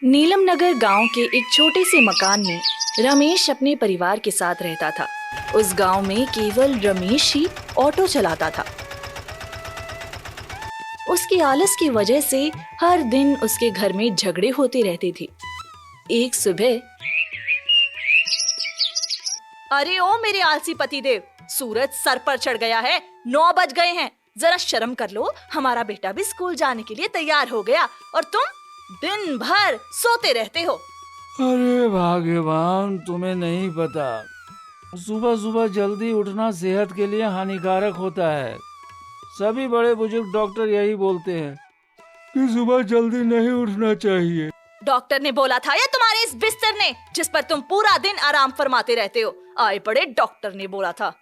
नीलम नगर गांव के एक छोटे से मकान में रमेश अपने परिवार के साथ रहता था। उस गांव में केवल रमेश ही ऑटो चलाता था। उसकी आलस की वजह से हर दिन उसके घर में झगड़े होते रहते थे। एक सुबह, अरे ओ मेरे आलसी पतिदेव, सूरज सर पर चढ़ गया है, 9 बज गए हैं। जरा शर्म कर लो, हमारा बेटा भी स्कूल जाने के लिए तैयार हो गया और तुम दिन भर सोते रहते हो। अरे भाग्यवान, तुम्हें नहीं पता, सुबह सुबह जल्दी उठना सेहत के लिए हानिकारक होता है। सभी बड़े बुजुर्ग डॉक्टर यही बोलते हैं कि सुबह जल्दी नहीं उठना चाहिए। डॉक्टर ने बोला था या तुम्हारे इस बिस्तर ने, जिस पर तुम पूरा दिन आराम फरमाते रहते हो? आए बड़े डॉक्टर ने बोला था।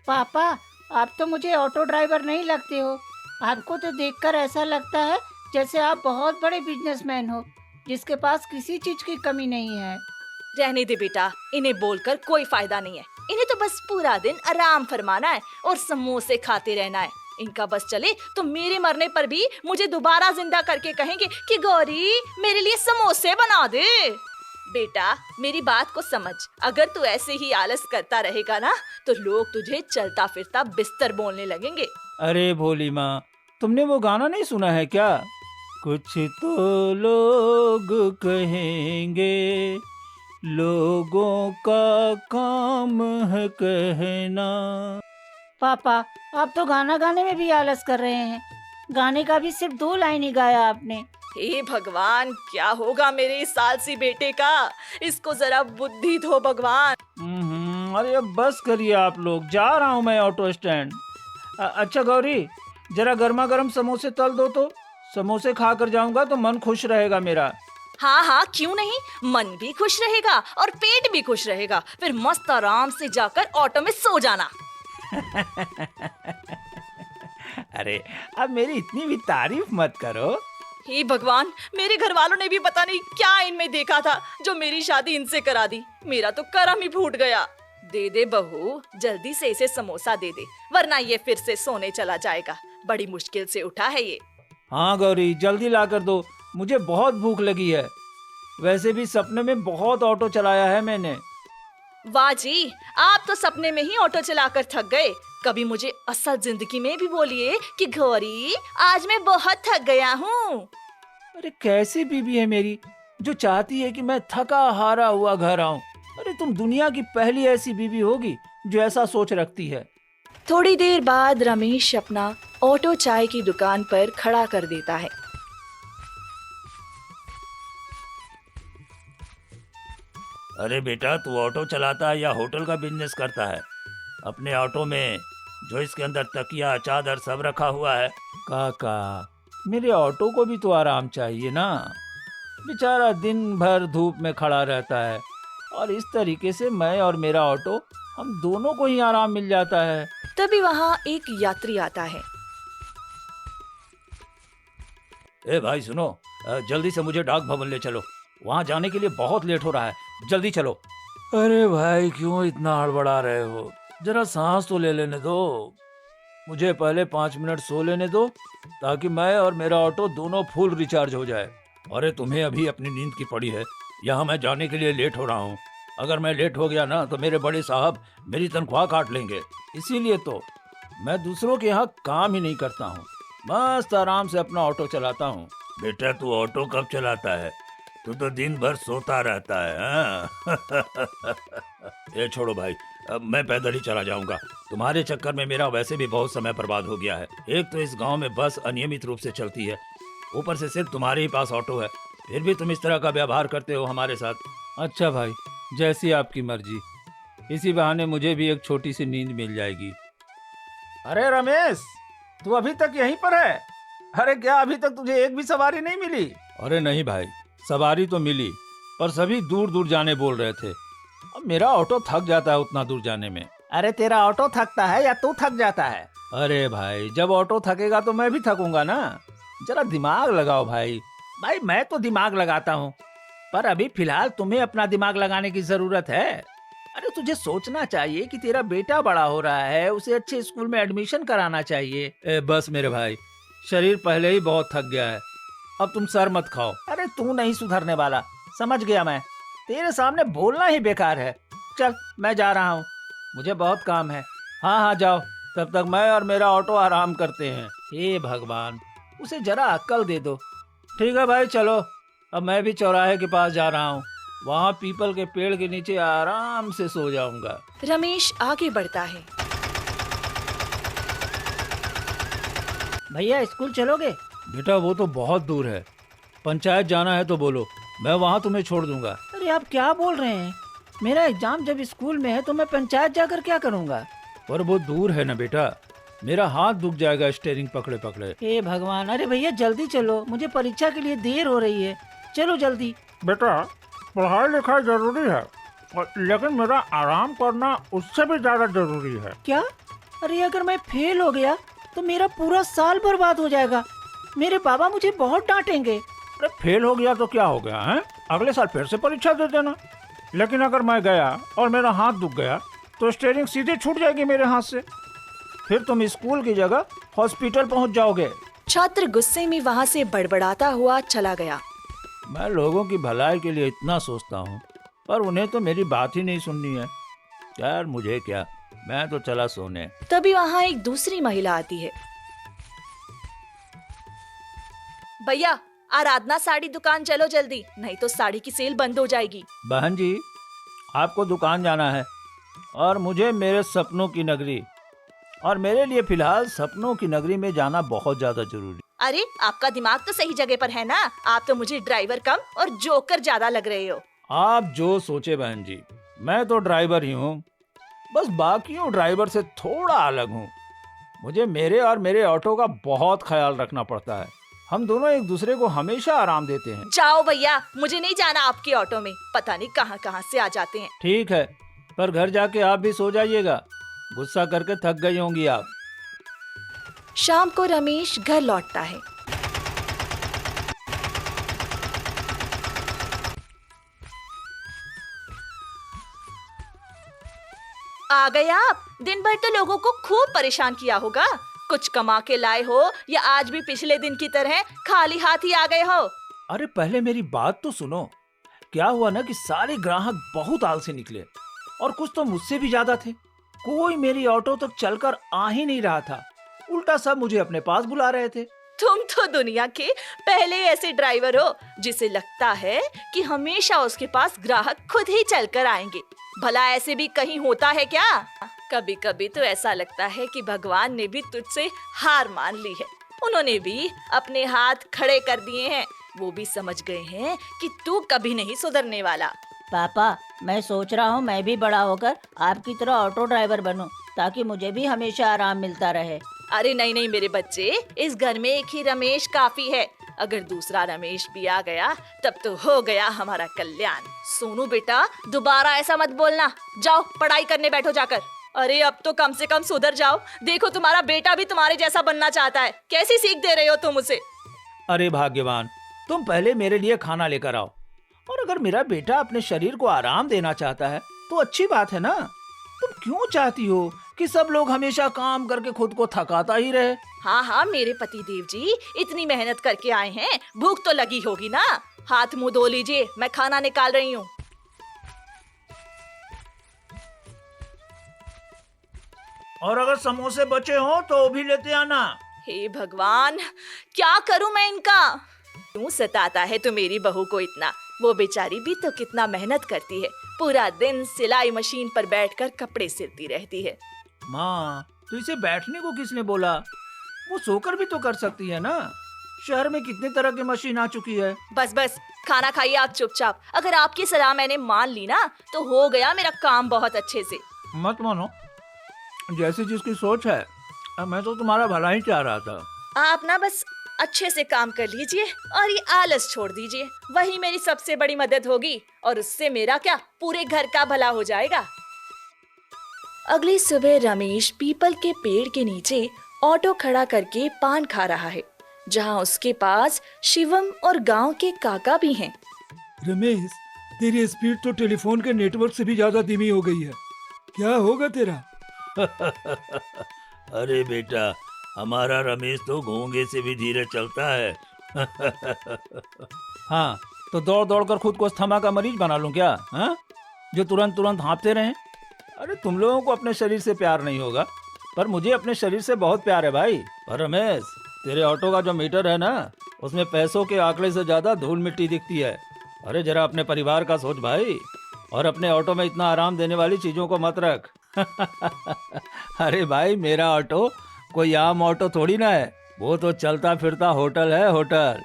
पापा, आप तो मुझे ऑटो ड्राइवर नहीं लगते हो। आपको तो देखकर ऐसा लगता है जैसे आप बहुत बड़े बिजनेसमैन हो, जिसके पास किसी चीज की कमी नहीं है। रहने दे बेटा, इन्हें बोलकर कोई फायदा नहीं है। इन्हें तो बस पूरा दिन आराम फरमाना है और समोसे खाते रहना है। इनका बस चले तो मेरे मरने पर भी मुझे दोबारा जिंदा करके कहेंगे कि गौरी मेरे लिए समोसे बना दे। बेटा मेरी बात को समझ, अगर तू ऐसे ही आलस करता रहेगा ना तो लोग तुझे चलता फिरता बिस्तर बोलने लगेंगे। अरे भोली माँ, तुमने वो गाना नहीं सुना है क्या? कुछ तो लोग कहेंगे, लोगों का काम है कहना। पापा, आप तो गाना गाने में भी आलस कर रहे हैं। गाने का भी सिर्फ 2 लाइन ही गाया आपने। हे भगवान, क्या होगा मेरे इस सालसी बेटे का? इसको जरा बुद्धि दो भगवान। अरे अब बस करिए आप लोग, जा रहा हूँ मैं ऑटो स्टैंड। अच्छा गौरी, जरा गर्मा गर्म समोसे तल दो तो समोसे खा कर जाऊंगा तो मन खुश रहेगा मेरा। हाँ हाँ, क्यों नहीं, मन भी खुश रहेगा और पेट भी खुश रहेगा। फिर मस्त आराम से जाकर ऑटो में सो जाना। अरे अब मेरी इतनी भी तारीफ मत करो। हे भगवान, मेरे घर वालों ने भी पता नहीं क्या इनमें देखा था जो मेरी शादी इनसे करा दी। मेरा तो करम ही फूट गया। दे दे बहू, जल्दी से इसे समोसा दे दे, वरना ये फिर से सोने चला जाएगा। बड़ी मुश्किल से उठा है ये। हाँ गौरी, जल्दी ला कर दो, मुझे बहुत भूख लगी है। वैसे भी सपने में बहुत ऑटो चलाया है मैंने। वाह जी, आप तो सपने में ही ऑटो चलाकर थक गए। कभी मुझे असल जिंदगी में भी बोलिए कि गौरी आज मैं बहुत थक गया हूँ। अरे कैसी बीबी है मेरी जो चाहती है कि मैं थका हारा हुआ घर आऊं। अरे तुम दुनिया की पहली ऐसी बीबी होगी जो ऐसा सोच रखती है। थोड़ी देर बाद रमेश अपना ऑटो चाय की दुकान पर खड़ा कर देता है। अरे बेटा, तू ऑटो चलाता है या होटल का बिजनेस करता है? अपने ऑटो में जो इसके अंदर तकिया चादर सब रखा हुआ है। काका, मेरे ऑटो को भी तो आराम चाहिए ना। बेचारा दिन भर धूप में खड़ा रहता है और इस तरीके से मैं और मेरा ऑटो, हम दोनों को ही आराम मिल जाता है। तभी वहाँ एक यात्री आता है। ए भाई सुनो, जल्दी से मुझे डाक भवन ले चलो, वहाँ जाने के लिए बहुत लेट हो रहा है, जल्दी चलो। अरे भाई, क्यों इतना हड़बड़ा रहे हो? जरा सांस तो ले लेने दो। मुझे पहले 5 मिनट सो लेने दो ताकि मैं और मेरा ऑटो दोनों फुल रिचार्ज हो जाए। अरे तुम्हें अभी अपनी नींद की पड़ी है, यहाँ मैं जाने के लिए लेट हो रहा हूँ। अगर मैं लेट हो गया ना तो मेरे बड़े साहब मेरी तनख्वाह काट लेंगे। इसीलिए तो मैं दूसरों के यहाँ काम ही नहीं करता हूँ, मस्त आराम से अपना ऑटो चलाता हूँ। बेटा तू ऑटो कब चलाता है? तू तो दिन भर सोता रहता है। हाँ? ये छोड़ो भाई, अब मैं पैदल ही चला जाऊंगा। तुम्हारे चक्कर में मेरा वैसे भी बहुत समय बर्बाद हो गया है। एक तो इस गांव में बस अनियमित रूप से चलती है, ऊपर से सिर्फ तुम्हारे ही पास ऑटो है, फिर भी तुम इस तरह का व्यवहार करते हो हमारे साथ। अच्छा भाई, जैसी आपकी मर्जी। इसी बहाने मुझे भी एक छोटी सी नींद मिल जाएगी। अरे रमेश, तू अभी तक यहीं पर है? अरे क्या अभी तक तुझे एक भी सवारी नहीं मिली? अरे नहीं भाई, सवारी तो मिली, पर सभी दूर दूर जाने बोल रहे थे। अब मेरा ऑटो थक जाता है उतना दूर जाने में। अरे तेरा ऑटो थकता है या तू थक जाता है? अरे भाई, जब ऑटो थकेगा तो मैं भी थकूंगा ना। जरा दिमाग लगाओ भाई। भाई मैं तो दिमाग लगाता हूँ, पर अभी फिलहाल तुम्हें अपना दिमाग लगाने की जरूरत है। अरे तुझे सोचना चाहिए कि तेरा बेटा बड़ा हो रहा है, उसे अच्छे स्कूल में एडमिशन कराना चाहिए। बस मेरे भाई, शरीर पहले ही बहुत थक गया है, अब तुम सर मत खाओ। अरे तू नहीं सुधरने वाला, समझ गया मैं। तेरे सामने बोलना ही बेकार है। चल मैं जा रहा हूँ, मुझे बहुत काम है। हाँ हाँ जाओ, तब तक मैं और मेरा ऑटो आराम करते हैं। हे भगवान, उसे जरा अक्ल दे दो। ठीक है भाई चलो, अब मैं भी चौराहे के पास जा रहा हूँ। वहाँ पीपल के पेड़ के नीचे आराम से सो जाऊंगा। रमेश आगे बढ़ता है। भैया स्कूल चलोगे? बेटा वो तो बहुत दूर है, पंचायत जाना है तो बोलो, मैं वहाँ तुम्हें छोड़ दूंगा। अरे आप क्या बोल रहे हैं? मेरा एग्जाम जब स्कूल में है तो मैं पंचायत जाकर क्या करूँगा? पर वो दूर है ना बेटा, मेरा हाथ दुख जाएगा स्टेयरिंग पकड़े पकड़े। हे भगवान, अरे भैया जल्दी चलो, मुझे परीक्षा के लिए देर हो रही है। चलो जल्दी। बेटा पढ़ाई लिखाई जरूरी है, लेकिन मेरा आराम करना उससे भी ज्यादा जरूरी है। क्या? अरे अगर मैं फेल हो गया तो मेरा पूरा साल बर्बाद हो जाएगा। मेरे पापा मुझे बहुत डांटेंगे। अरे फेल हो गया तो क्या हो गया है, अगले साल फिर से परीक्षा दे देना। लेकिन अगर मैं गया और मेरा हाथ दुख गया तो स्टीयरिंग सीधे छूट जाएगी मेरे हाथ से, फिर तुम स्कूल की जगह हॉस्पिटल पहुंच जाओगे। छात्र गुस्से में वहाँ से बड़बड़ाता हुआ चला गया। मैं लोगों की भलाई के लिए इतना सोचता हूँ, पर उन्हें तो मेरी बात ही नहीं सुननी है। यार मुझे क्या, मैं तो चला सोने। तभी वहाँ एक दूसरी महिला आती है। भैया आराधना साड़ी दुकान चलो जल्दी, नहीं तो साड़ी की सेल बंद हो जाएगी। बहन जी, आपको दुकान जाना है और मुझे मेरे सपनों की नगरी, और मेरे लिए फिलहाल सपनों की नगरी में जाना बहुत ज्यादा जरूरी। अरे आपका दिमाग तो सही जगह पर है ना, आप तो मुझे ड्राइवर कम और जोकर ज्यादा लग रहे हो। आप जो सोचे बहन जी, मैं तो ड्राइवर ही हूँ, बस बाकियों ड्राइवर से थोड़ा अलग हूँ। मुझे मेरे और मेरे ऑटो का बहुत ख्याल रखना पड़ता है। हम दोनों एक दूसरे को हमेशा आराम देते हैं। जाओ भैया, मुझे नहीं जाना आपके ऑटो में, पता नहीं कहाँ कहाँ से आ जाते हैं। ठीक है, पर घर जाके आप भी सो जाइएगा, गुस्सा करके थक गई होंगी आप। शाम को रमेश घर लौटता है। आ गए आप? दिन भर तो लोगों को खूब परेशान किया होगा। कुछ कमा के लाए हो या आज भी पिछले दिन की तरह खाली हाथ ही आ गए हो? अरे पहले मेरी बात तो सुनो। क्या हुआ ना कि सारे ग्राहक बहुत आलसी निकले, और कुछ तो मुझसे भी ज्यादा थे। कोई मेरी ऑटो तक चलकर आ ही नहीं रहा था, उल्टा सब मुझे अपने पास बुला रहे थे। तुम तो दुनिया के पहले ऐसे ड्राइवर हो जिसे लगता है कि हमेशा उसके पास ग्राहक खुद ही चलकर आएंगे। भला ऐसे भी कहीं होता है क्या? कभी कभी तो ऐसा लगता है कि भगवान ने भी तुझसे हार मान ली है। उन्होंने भी अपने हाथ खड़े कर दिए हैं। वो भी समझ गए हैं कि तू कभी नहीं सुधरने वाला। पापा, मैं सोच रहा हूँ मैं भी बड़ा होकर आपकी तरह ऑटो ड्राइवर बनूं, ताकि मुझे भी हमेशा आराम मिलता रहे। अरे नहीं नहीं मेरे बच्चे, इस घर में एक ही रमेश काफी है। अगर दूसरा रमेश भी आ गया तब तो हो गया हमारा कल्याण। सोनू बेटा, दोबारा ऐसा मत बोलना। जाओ पढ़ाई करने बैठो जाकर। अरे अब तो कम से कम सुधर जाओ। देखो तुम्हारा बेटा भी तुम्हारे जैसा बनना चाहता है। कैसी सीख दे रहे हो तुम उसे? अरे भाग्यवान, तुम पहले मेरे लिए खाना लेकर आओ, और अगर मेरा बेटा अपने शरीर को आराम देना चाहता है तो अच्छी बात है ना। तुम क्यों चाहती हो कि सब लोग हमेशा काम करके खुद को थकाता ही रहे? हाँ हाँ मेरे पति देव जी इतनी मेहनत करके आए हैं, भूख तो लगी होगी ना। हाथ मुंह धो लीजिए, मैं खाना निकाल रही हूँ। और अगर समोसे बचे हो तो भी लेते आना। हे भगवान, क्या करूं मैं इनका? क्यों सताता है तू मेरी बहू को इतना? वो बेचारी भी तो कितना मेहनत करती है, पूरा दिन सिलाई मशीन पर बैठकर कपड़े सिलती रहती है। माँ, तो इसे बैठने को किसने बोला? वो सोकर भी तो कर सकती है ना। शहर में कितने तरह की मशीन आ चुकी है। बस बस, खाना खाइए आप चुपचाप। अगर आपकी सलाह मैंने मान ली ना तो हो गया मेरा काम बहुत अच्छे से। मत मानो, जैसी जिसकी सोच है। मैं तो तुम्हारा भला ही चाह रहा था। आप ना बस अच्छे से काम कर लीजिए और ये आलस छोड़ दीजिए, वही मेरी सबसे बड़ी मदद होगी, और उससे मेरा क्या, पूरे घर का भला हो जाएगा। अगली सुबह रमेश पीपल के पेड़ के नीचे ऑटो खड़ा करके पान खा रहा है, जहां उसके पास शिवम और गांव के काका भी हैं। रमेश, तेरी स्पीड तो टेलीफोन के नेटवर्क से भी ज्यादा धीमी हो गई है। क्या होगा तेरा? अरे बेटा, हमारा रमेश तो घोंगे से भी धीरे चलता है, हाँ, तो दौड़ दौड़ कर खुद को अस्थमा का मरीज बना लूं क्या? हाँ, जो तुरंत तुरंत हाँफते रहें। अरे तुम लोगों को अपने शरीर से प्यार नहीं होगा, पर मुझे अपने शरीर से बहुत प्यार है भाई। और रमेश, तेरे ऑटो का जो मीटर है ना, उसमें पैसों के आंकड़े से ज्यादा धूल मिट्टी दिखती है। अरे जरा अपने परिवार का सोच भाई, और अपने ऑटो में इतना आराम देने वाली चीजों को मत रख। अरे भाई, मेरा ऑटो कोई आम ऑटो थोड़ी ना है, वो तो चलता फिरता होटल है, होटल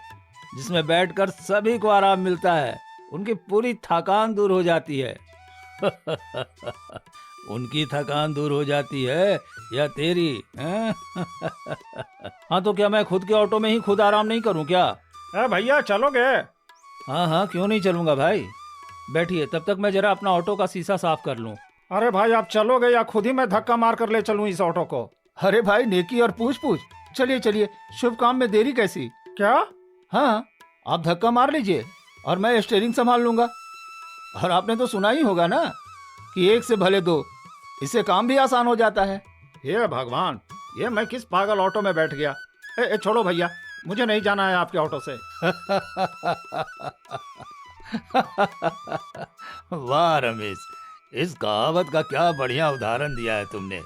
जिसमें बैठकर सभी को आराम मिलता है, उनकी पूरी थकान दूर हो जाती है। उनकी थकान दूर हो जाती है या तेरी? हैं? हाँ, तो क्या मैं खुद के ऑटो में ही खुद आराम नहीं करूं क्या? भैया चलोगे? हाँ हाँ, क्यों नहीं चलूंगा भाई। बैठिए, तब तक मैं जरा अपना ऑटो का शीशा साफ कर लूं। अरे भाई, आप चलोगे या खुद ही मैं धक्का मार कर ले चलूं इस ऑटो को? अरे भाई, नेकी और पूछ पूछ। चलिए चलिए, शुभ काम में देरी कैसी? क्या? हाँ, आप धक्का मार लीजिए और मैं स्टीयरिंग संभाल लूंगा। और आपने तो सुना ही होगा ना कि एक से भले दो, इससे काम भी आसान हो जाता है। हे भगवान, ये मैं किस पागल ऑटो में बैठ गया। छोड़ो भैया, मुझे नहीं जाना है आपके ऑटो से। वाह रमेश, इस कहावत का क्या बढ़िया उदाहरण दिया है तुमने।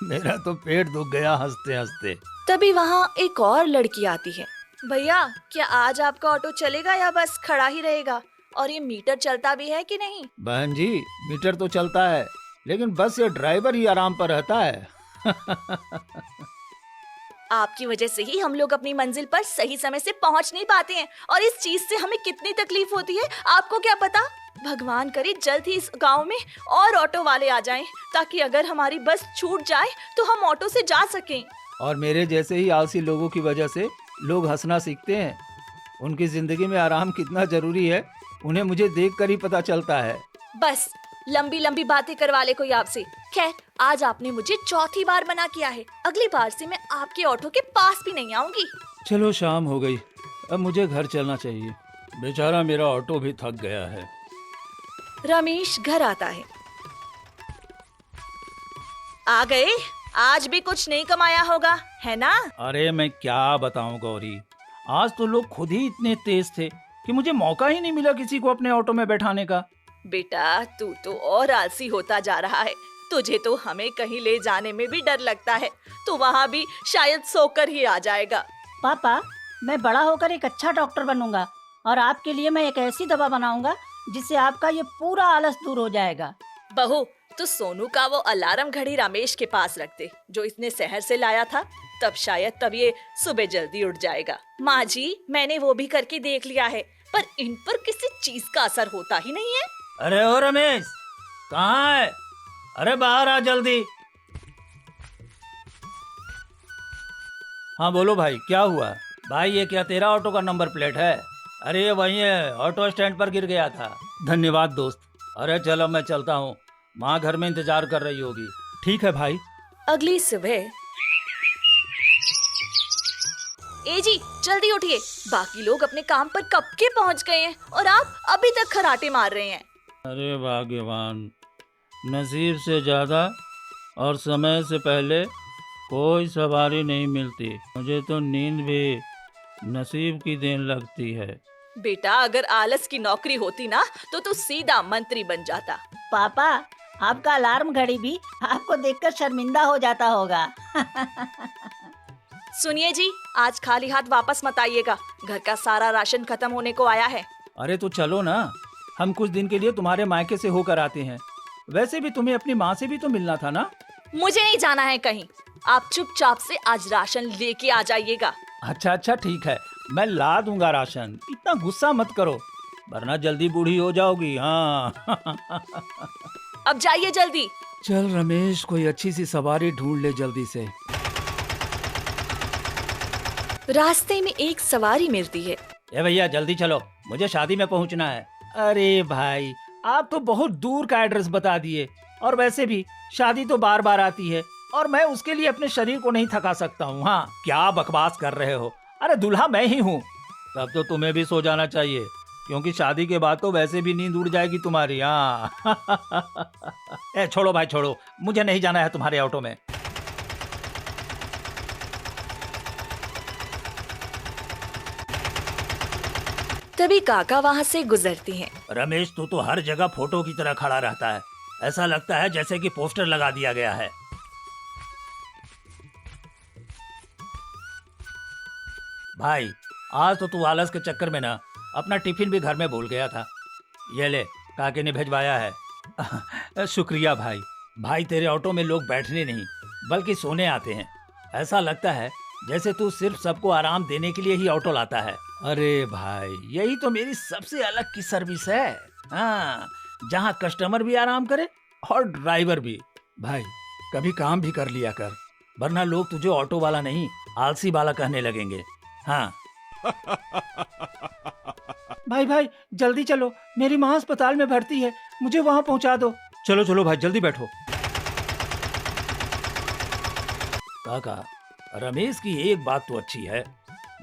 मेरा तो पेट दुख गया हंसते हंसते। तभी वहाँ एक और लड़की आती है। भैया, क्या आज आपका ऑटो चलेगा या बस खड़ा ही रहेगा? और ये मीटर चलता भी है कि नहीं? बहन जी, मीटर तो चलता है, लेकिन बस ये ड्राइवर ही आराम पर रहता है। आपकी वजह से ही हम लोग अपनी मंजिल पर सही समय से पहुंच नहीं पाते हैं, और इस चीज से हमें कितनी तकलीफ होती है आपको क्या पता। भगवान करे जल्द ही इस गांव में और ऑटो वाले आ जाएं, ताकि अगर हमारी बस छूट जाए तो हम ऑटो से जा सकें। और मेरे जैसे ही आलसी लोगों की वजह से लोग हंसना सीखते हैं। उनकी जिंदगी में आराम कितना जरूरी है, उन्हें मुझे देखकर ही पता चलता है। बस लंबी लंबी बातें करवा ले कोई आपसे। खैर, आज आपने मुझे चौथी बार मना किया है, अगली बार से मैं आपके ऑटो के पास भी नहीं आऊंगी। चलो, शाम हो गई, अब मुझे घर चलना चाहिए। बेचारा मेरा ऑटो भी थक गया है। रमेश घर आता है। आ गए? आज भी कुछ नहीं कमाया होगा, है ना? अरे मैं क्या बताऊं गौरी, आज तो लोग खुद ही इतने तेज थे कि मुझे मौका ही नहीं मिला किसी को अपने ऑटो में बैठाने का। बेटा, तू तो और आलसी होता जा रहा है। तुझे तो हमें कहीं ले जाने में भी डर लगता है, तो वहाँ भी शायद सोकर ही आ जाएगा। पापा, मैं बड़ा होकर एक अच्छा डॉक्टर बनूंगा और आपके लिए मैं एक ऐसी दवा बनाऊंगा जिससे आपका ये पूरा आलस दूर हो जाएगा। बहू, तो सोनू का वो अलार्म घड़ी रमेश के पास रख दे, जो इसने शहर से लाया था। तब ये सुबह जल्दी उठ जाएगा। माँ जी, मैंने वो भी करके देख लिया है, पर इन पर किसी चीज का असर होता ही नहीं है। अरे ओ रमेश, कहाँ है? अरे बाहर आ जल्दी। हाँ बोलो भाई, क्या हुआ? भाई, ये क्या तेरा ऑटो का नंबर प्लेट है? अरे ये वही है, ऑटो स्टैंड पर गिर गया था। धन्यवाद दोस्त। अरे चलो, मैं चलता हूँ, माँ घर में इंतजार कर रही होगी। ठीक है भाई। अगली सुबह। ए जी, जल्दी उठिए, बाकी लोग अपने काम पर कब के पहुंच गए हैं और आप अभी तक खराटे मार रहे हैं। अरे भाग्यवान, नसीब से ज्यादा और समय से पहले कोई सवारी नहीं मिलती। मुझे तो नींद भी नसीब की देन लगती है। बेटा, अगर आलस की नौकरी होती ना तो तू सीधा मंत्री बन जाता। पापा, आपका अलार्म घड़ी भी आपको देखकर शर्मिंदा हो जाता होगा। सुनिए जी, आज खाली हाथ वापस मत आइएगा, घर का सारा राशन खत्म होने को आया है। अरे तो चलो ना, हम कुछ दिन के लिए तुम्हारे मायके से होकर आते हैं। वैसे भी तुम्हें अपनी माँ से भी तो मिलना था ना। मुझे नहीं जाना है कहीं, आप चुपचाप से आज राशन लेके आ जाइएगा। अच्छा अच्छा, ठीक है, मैं ला दूंगा राशन। इतना गुस्सा मत करो, वरना जल्दी बूढ़ी हो जाओगी। हाँ। अब जाइए जल्दी। चल रमेश, कोई अच्छी सी सवारी ढूंढ ले जल्दी से। रास्ते में एक सवारी मिलती है। ए भैया, जल्दी चलो, मुझे शादी में पहुंचना है। अरे भाई, आप तो बहुत दूर का एड्रेस बता दिए, और वैसे भी शादी तो बार बार आती है, और मैं उसके लिए अपने शरीर को नहीं थका सकता हूँ। हाँ, क्या बकवास कर रहे हो? अरे दूल्हा मैं ही हूँ। तब तो तुम्हें भी सो जाना चाहिए, क्योंकि शादी के बाद तो वैसे भी नींद उड़ जाएगी तुम्हारी। हाँ। ए छोड़ो भाई, छोड़ो, मुझे नहीं जाना है तुम्हारे ऑटो में। तभी काका वहाँ से गुजरती हैं। रमेश, तू तो हर जगह फोटो की तरह खड़ा रहता है। ऐसा लगता है जैसे कि पोस्टर लगा दिया गया है। भाई, आज तो तू आलस के चक्कर में ना अपना टिफिन भी घर में भूल गया था। ये ले, काके ने भिजवाया है। शुक्रिया भाई। भाई, तेरे ऑटो में लोग बैठने नहीं बल्कि सोने आते हैं। ऐसा लगता है जैसे तू सिर्फ सबको आराम देने के लिए ही ऑटो लाता है। अरे भाई, यही तो मेरी सबसे अलग की सर्विस है। हाँ, जहाँ कस्टमर भी आराम करे और ड्राइवर भी। भाई, कभी काम भी कर लिया कर, वरना लोग तुझे ऑटो वाला नहीं आलसी वाला कहने लगेंगे। हाँ। भाई भाई, जल्दी चलो, मेरी माँ अस्पताल में भर्ती है, मुझे वहाँ पहुँचा दो। चलो चलो भाई, जल्दी बैठो। काका, रमेश की एक बात तो अच्छी है,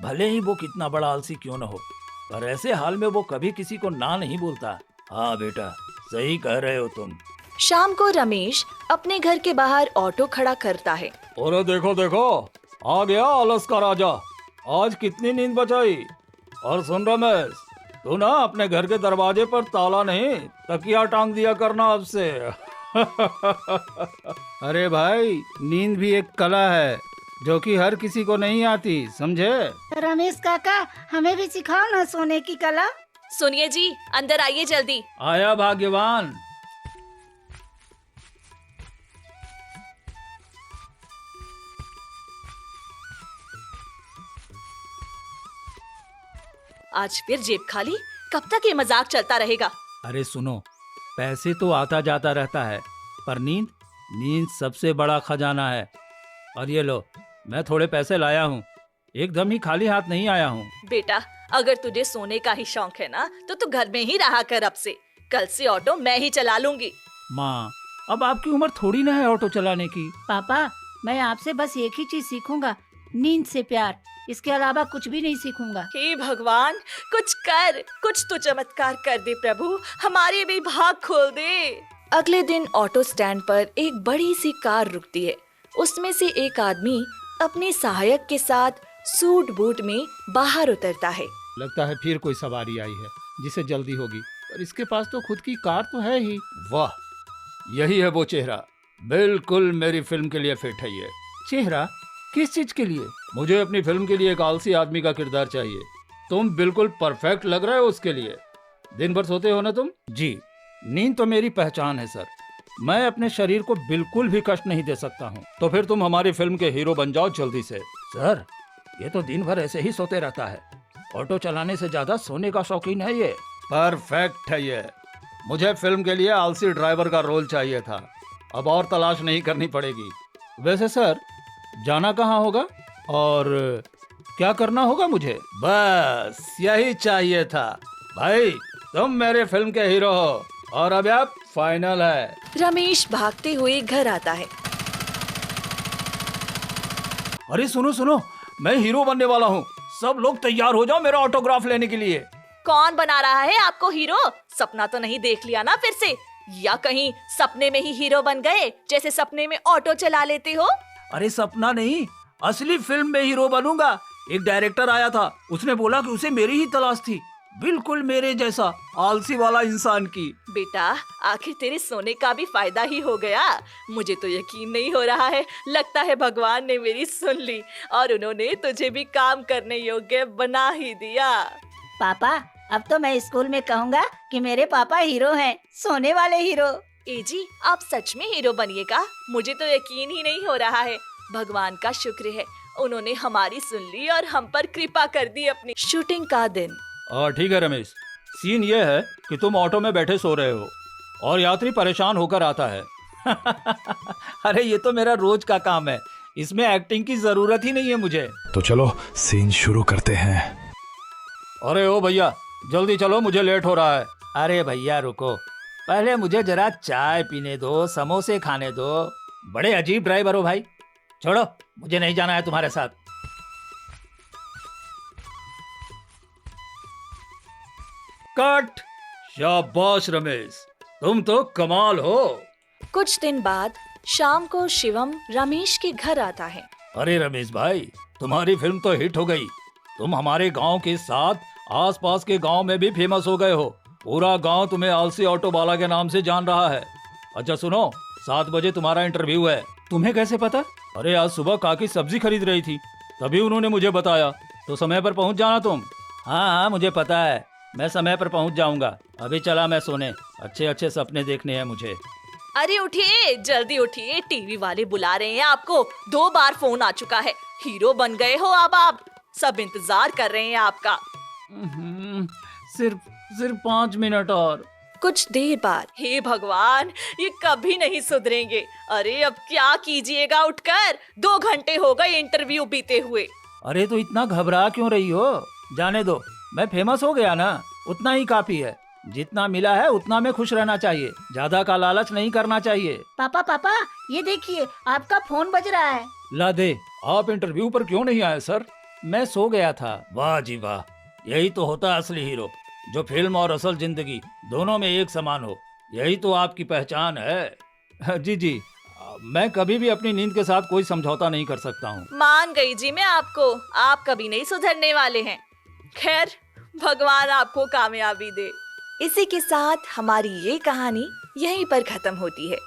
भले ही वो कितना बड़ा आलसी क्यों न हो, पर ऐसे हाल में वो कभी किसी को ना नहीं बोलता। हाँ बेटा, सही कह रहे हो तुम। शाम को रमेश अपने घर के बाहर ऑटो खड़ा करता है। अरे देखो देखो, आ गया आलस का राजा। आज कितनी नींद बचाई। और सुन रमेश, तू ना अपने घर के दरवाजे पर ताला नहीं, तकिया टांग दिया करना अब से। अरे भाई, नींद भी एक कला है जो कि हर किसी को नहीं आती, समझे? रमेश काका, हमें भी सिखाओ ना सोने की कला। सुनिए जी, अंदर आइए जल्दी। आया भाग्यवान। आज फिर जेब खाली? कब तक ये मजाक चलता रहेगा? अरे सुनो, पैसे तो आता जाता रहता है, पर नींद सबसे बड़ा खजाना है। और ये लो, मैं थोड़े पैसे लाया हूँ, एकदम ही खाली हाथ नहीं आया हूँ। बेटा, अगर तुझे सोने का ही शौक है ना, तो तू घर में ही रहा कर अब से। कल से ऑटो मैं ही चला लूंगी। माँ, अब आपकी उम्र थोड़ी ना है ऑटो चलाने की। पापा, मैं आपसे बस एक ही चीज सीखूंगा, नींद से प्यार। इसके अलावा कुछ भी नहीं सीखूंगा। हे भगवान, कुछ कर, कुछ तो चमत्कार कर दे प्रभु, हमारे भी भाग खोल दे। अगले दिन ऑटो स्टैंड पर एक बड़ी सी कार रुकती है। उसमें से एक आदमी अपने सहायक के साथ सूट बूट में बाहर उतरता है। लगता है फिर कोई सवारी आई है जिसे जल्दी होगी, पर इसके पास तो खुद की कार तो है ही। वाह, यही है वो चेहरा, बिल्कुल मेरी फिल्म के लिए फिट है ये। चेहरा? किस चीज के लिए? मुझे अपनी फिल्म के लिए एक आलसी आदमी का किरदार चाहिए। तुम बिल्कुल परफेक्ट लग रहे हो उसके लिए। दिन भर सोते हो ना तुम? जी, नींद तो मेरी पहचान है सर। मैं अपने शरीर को बिल्कुल भी कष्ट नहीं दे सकता हूँ। तो फिर तुम हमारी फिल्म के हीरो बन जाओ जल्दी से। सर, ये तो दिन भर ऐसे ही सोते रहता है, ऑटो चलाने से ज्यादा सोने का शौकीन है ये। परफेक्ट है ये। मुझे फिल्म के लिए आलसी ड्राइवर का रोल चाहिए था, अब और तलाश नहीं करनी पड़ेगी। वैसे सर, जाना कहाँ होगा और क्या करना होगा मुझे? बस यही चाहिए था भाई, तुम मेरे फिल्म के हीरो हो और अब आप फाइनल है। रमेश भागते हुए घर आता है। अरे सुनो सुनो, मैं हीरो बनने वाला हूँ, सब लोग तैयार हो जाओ मेरा ऑटोग्राफ लेने के लिए। कौन बना रहा है आपको हीरो? सपना तो नहीं देख लिया ना फिर से? या कहीं सपने में ही हीरो बन गए, जैसे सपने में ऑटो चला लेते हो? अरे सपना नहीं, असली फिल्म में हीरो बनूंगा। एक डायरेक्टर आया था, उसने बोला कि उसे मेरी ही तलाश थी, बिल्कुल मेरे जैसा आलसी वाला इंसान की। बेटा, आखिर तेरे सोने का भी फायदा ही हो गया। मुझे तो यकीन नहीं हो रहा है, लगता है भगवान ने मेरी सुन ली और उन्होंने तुझे भी काम करने योग्य बना ही दिया। पापा, अब तो मैं स्कूल में कहूँगा कि मेरे पापा हीरो हैं, सोने वाले हीरो। ए जी, आप सच में हीरो बनिएगा? मुझे तो यकीन ही नहीं हो रहा है। भगवान का शुक्र है, उन्होंने हमारी सुन ली और हम पर कृपा कर दी अपनी। शूटिंग का दिन। ठीक है रमेश, सीन ये है कि तुम ऑटो में बैठे सो रहे हो और यात्री परेशान होकर आता है। अरे ये तो मेरा रोज का काम है, इसमें एक्टिंग की जरूरत ही नहीं है मुझे। तो चलो सीन शुरू करते हैं। अरे ओ भैया, जल्दी चलो, मुझे लेट हो रहा है। अरे भैया रुको, पहले मुझे जरा चाय पीने दो, समोसे खाने दो। बड़े अजीब ड्राइवर हो भाई। छोड़ो, मुझे नहीं जाना है तुम्हारे साथ। कट। शाबाश रमेश, तुम तो कमाल हो। कुछ दिन बाद शाम को शिवम रमेश के घर आता है। अरे रमेश भाई, तुम्हारी फिल्म तो हिट हो गई। तुम हमारे गांव के साथ आसपास के गांव में भी फेमस हो गए हो। पूरा गांव तुम्हें आलसी ऑटो वाला के नाम से जान रहा है। अच्छा सुनो, 7 बजे तुम्हारा इंटरव्यू है। तुम्हें कैसे पता? अरे आज सुबह काकी सब्जी खरीद रही थी, तभी उन्होंने मुझे बताया। तो समय पर पहुंच जाना तुम। हाँ हाँ मुझे पता है, मैं समय पर पहुंच जाऊंगा। अभी चला मैं सोने, अच्छे अच्छे सपने देखने हैं मुझे। अरे उठिए, जल्दी उठिए, टीवी वाले बुला रहे हैं आपको। 2 बार फोन आ चुका है। हीरो बन गए हो अब आप। सब इंतजार कर रहे हैं आपका। सिर्फ 5 मिनट और। कुछ देर बाद हे भगवान, ये कभी नहीं सुधरेंगे। अरे अब क्या कीजिएगा उठकर? 2 घंटे हो गए इंटरव्यू बीते हुए। अरे तो इतना घबरा क्यों रही हो? जाने दो, मैं फेमस हो गया ना, उतना ही काफी है। जितना मिला है उतना में खुश रहना चाहिए, ज्यादा का लालच नहीं करना चाहिए। पापा पापा, ये देखिए आपका फोन बज रहा है। ला दे। आप इंटरव्यू पर क्यों नहीं आए सर? मैं सो गया था। वाह जी वाह, यही तो होता है असली हीरो, जो फिल्म और असल जिंदगी दोनों में एक समान हो। यही तो आपकी पहचान है। जी जी, मैं कभी भी अपनी नींद के साथ कोई समझौता नहीं कर सकता हूँ। मान गई जी मैं आपको, आप कभी नहीं सुधरने वाले हैं। खैर, भगवान आपको कामयाबी दे। इसी के साथ हमारी ये कहानी यहीं पर खत्म होती है।